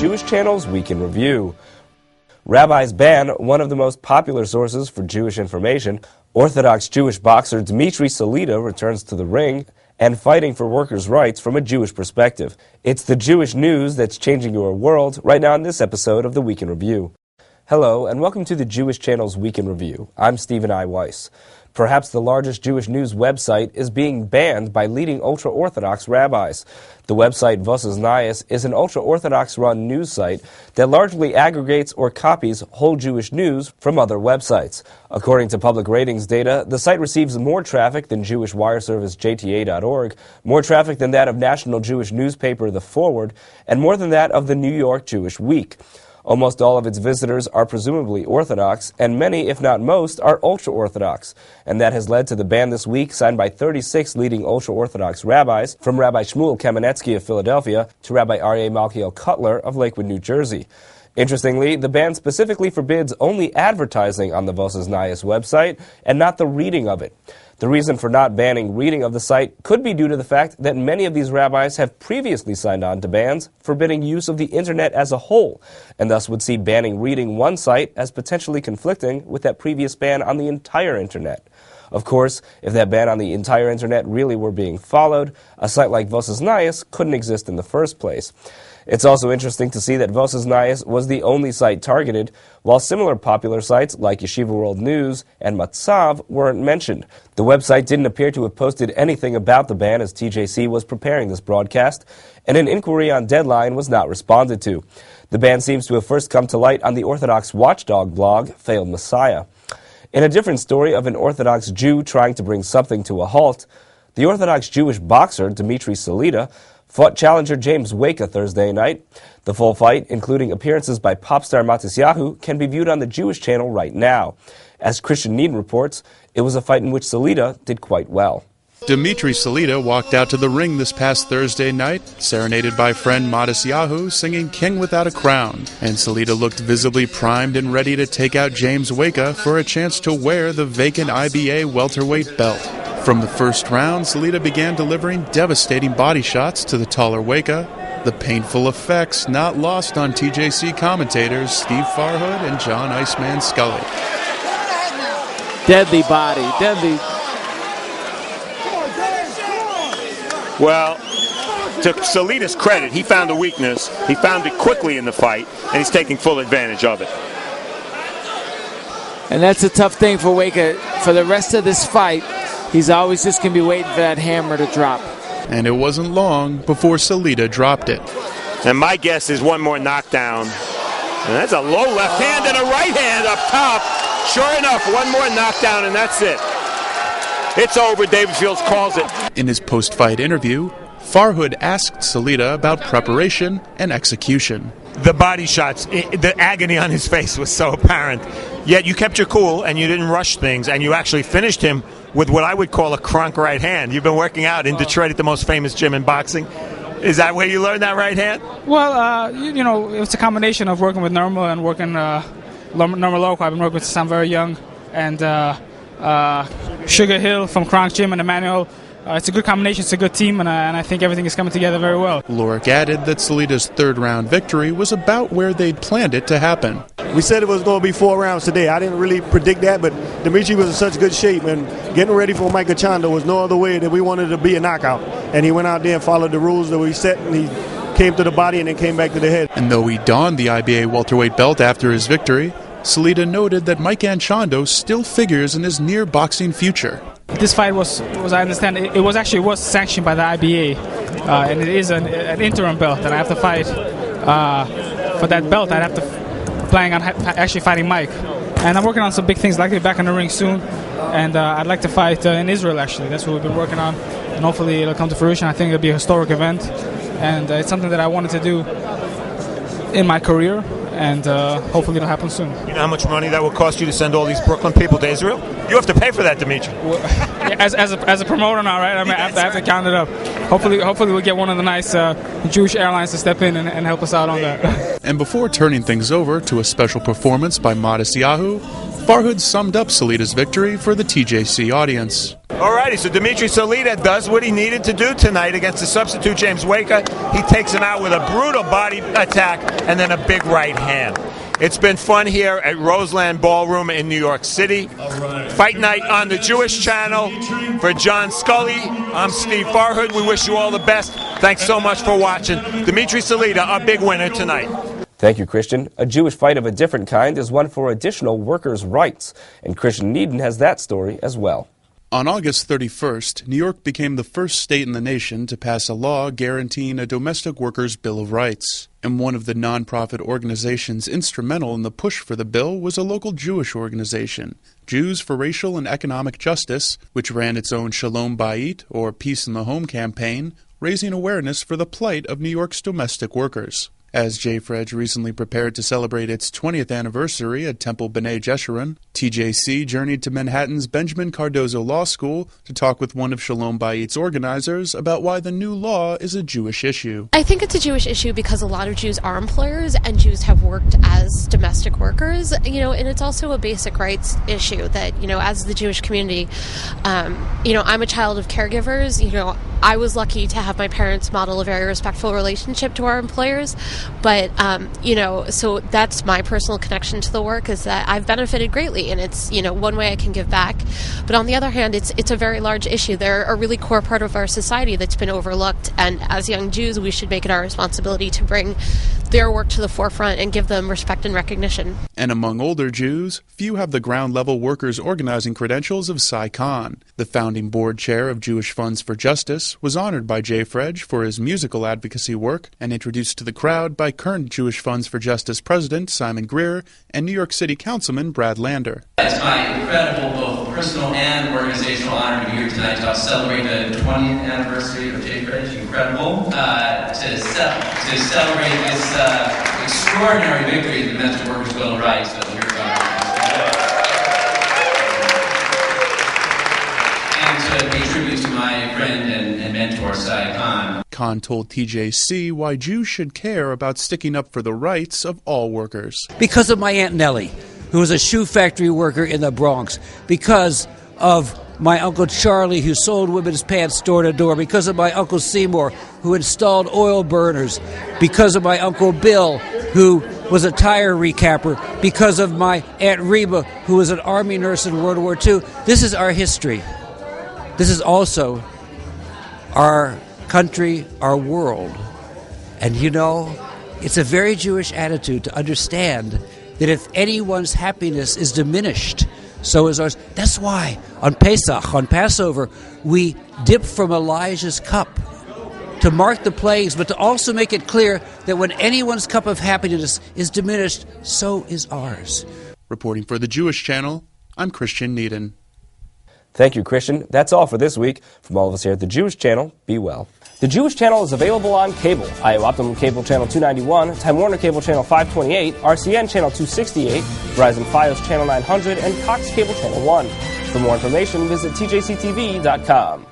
Jewish Channel's Week in Review. Rabbis ban one of the most popular sources for Jewish information. Orthodox Jewish boxer Dmitry Salita returns to the ring, and fighting for workers' rights from a Jewish perspective. It's the Jewish news that's changing your world right now in this episode of the Week in Review. Hello, and welcome to the Jewish Channel's Week in Review. I'm Stephen I. Weiss. Perhaps the largest Jewish news website is being banned by leading ultra-Orthodox rabbis. The website Neias is an ultra-Orthodox-run news site that largely aggregates or copies whole Jewish news from other websites. According to public ratings data, the site receives more traffic than Jewish wire service JTA.org, more traffic than that of national Jewish newspaper The Forward, and more than that of the New York Jewish Week. Almost all of its visitors are presumably Orthodox, and many, if not most, are ultra-Orthodox. And that has led to the ban this week signed by 36 leading ultra-Orthodox rabbis, from Rabbi Shmuel Kamenetsky of Philadelphia to Rabbi Aryeh Malkiel Cutler of Lakewood, New Jersey. Interestingly, the ban specifically forbids only advertising on the Neias website and not the reading of it. The reason for not banning reading of the site could be due to the fact that many of these rabbis have previously signed on to bans forbidding use of the internet as a whole, and thus would see banning reading one site as potentially conflicting with that previous ban on the entire internet. Of course, if that ban on the entire internet really were being followed, a site like Neias couldn't exist in the first place. It's also interesting to see that Neias was the only site targeted, while similar popular sites like Yeshiva World News and Matzav weren't mentioned. The website didn't appear to have posted anything about the ban as TJC was preparing this broadcast, and an inquiry on Deadline was not responded to. The ban seems to have first come to light on the Orthodox watchdog blog, Failed Messiah. In a different story of an Orthodox Jew trying to bring something to a halt, the Orthodox Jewish boxer Dmitry Salita fought challenger James Weka Thursday night. The full fight, including appearances by pop star Matisyahu, can be viewed on the Jewish Channel right now. As Christian Need reports, it was a fight in which Salita did quite well. Dmitry Salita walked out to the ring this past Thursday night, serenaded by friend Matisyahu singing King Without a Crown, and Salita looked visibly primed and ready to take out James Weka for a chance to wear the vacant IBA welterweight belt. From the first round, Salita began delivering devastating body shots to the taller Weka, the painful effects not lost on TJC commentators Steve Farhood and John Iceman Scully. Deadly body, deadly. Well, to Salita's credit, he found a weakness. He found it quickly in the fight, and he's taking full advantage of it. And that's a tough thing for Weka. For the rest of this fight, he's always just going to be waiting for that hammer to drop. And it wasn't long before Salita dropped it. And my guess is one more knockdown. And that's a low left hand and a right hand up top. Sure enough, one more knockdown, and that's it. It's over. David Fields calls it. In his post-fight interview, Farhood asked Salita about preparation and execution. The body shots, the agony on his face was so apparent. Yet you kept your cool and you didn't rush things, and you actually finished him with what I would call a crunk right hand. You've been working out in Detroit at the most famous gym in boxing. Is that where you learned that right hand? Well, you know, it's a combination of working with Normal and working Normal Local. I've been working with since I'm very young. And Sugar Hill from Kronk Gym and Emmanuel. It's a good combination. It's a good team, and I think everything is coming together very well. Lorick added that Salita's third-round victory was about where they'd planned it to happen. We said it was going to be 4 rounds today. I didn't really predict that, but Dmitry was in such good shape, and getting ready for Micah Chanda was no other way that we wanted to be a knockout. And he went out there and followed the rules that we set, and he came to the body and then came back to the head. And though he donned the IBA welterweight belt after his victory, Salita noted that Mike Anchondo still figures in his near boxing future. This fight was I understand, it was sanctioned by the IBA, and it is an interim belt, and I have to fight for that belt. I'd have to planning on actually fighting Mike, and I'm working on some big things. I'd like to be back in the ring soon, and I'd like to fight in Israel. Actually, that's what we've been working on, and hopefully it'll come to fruition. I think it'll be a historic event, and it's something that I wanted to do in my career. And hopefully it'll happen soon. You know how much money that will cost you to send all these Brooklyn people to Israel? You have to pay for that, Dmitry. Well, as a promoter now, right? I mean, I have to count it up. Hopefully we'll get one of the nice Jewish airlines to step in and help us out on that. And before turning things over to a special performance by Matisyahu, Farhood summed up Salida's victory for the TJC audience. Alrighty, so Dimitri Salita does what he needed to do tonight against the substitute James Weka. He takes him out with a brutal body attack and then a big right hand. It's been fun here at Roseland Ballroom in New York City. Fight night on the Jewish Channel. For John Scully, I'm Steve Farhood. We wish you all the best. Thanks so much for watching. Dimitri Salita, a big winner tonight. Thank you, Christian. A Jewish fight of a different kind is one for additional workers' rights, and Christian Needon has that story as well. On August 31st, New York became the first state in the nation to pass a law guaranteeing a domestic workers' Bill of Rights. And one of the nonprofit organizations instrumental in the push for the bill was a local Jewish organization, Jews for Racial and Economic Justice, which ran its own Shalom Bayit, or Peace in the Home campaign, raising awareness for the plight of New York's domestic workers. As JFREJ recently prepared to celebrate its 20th anniversary at Temple B'nai Jeshurun, TJC journeyed to Manhattan's Benjamin Cardozo Law School to talk with one of Shalom Bayit's organizers about why the new law is a Jewish issue. I think it's a Jewish issue because a lot of Jews are employers and Jews have worked as domestic workers, and it's also a basic rights issue that, as the Jewish community, I'm a child of caregivers. I was lucky to have my parents model a very respectful relationship to our employers. But, so that's my personal connection to the work, is that I've benefited greatly, and it's, one way I can give back. But on the other hand, it's a very large issue. They're a really core part of our society that's been overlooked, and as young Jews, we should make it our responsibility to bring their work to the forefront and give them respect and recognition. And among older Jews, few have the ground-level workers' organizing credentials of Cy Khan. The founding board chair of Jewish Funds for Justice was honored by JFREJ for his musical advocacy work and introduced to the crowd by current Jewish Funds for Justice President Simon Greer and New York City Councilman Brad Lander. It's my incredible both personal and organizational honor to be here tonight to celebrate the 20th anniversary of JFREJ. Incredible. To celebrate this extraordinary victory of the Domestic Workers' Bill of Rights that we're and to pay tribute to my friend and mentor, Cy Khan. Khan told TJC why Jews should care about sticking up for the rights of all workers. Because of my Aunt Nellie, who was a shoe factory worker in the Bronx. Because of my Uncle Charlie, who sold women's pants door to door. Because of my Uncle Seymour, who installed oil burners. Because of my Uncle Bill, who was a tire recapper. Because of my Aunt Reba, who was an Army nurse in World War II. This is our history. This is also our country, our world. And it's a very Jewish attitude to understand that if anyone's happiness is diminished, so is ours. That's why on Pesach, on Passover, we dip from Elijah's cup to mark the plagues, but to also make it clear that when anyone's cup of happiness is diminished, so is ours. Reporting for the Jewish Channel, I'm Christian Needon. Thank you, Christian. That's all for this week. From all of us here at the Jewish Channel, be well. The Jewish Channel is available on cable. IO Optimum Cable Channel 291, Time Warner Cable Channel 528, RCN Channel 268, Verizon Fios Channel 900, and Cox Cable Channel 1. For more information, visit tjctv.com.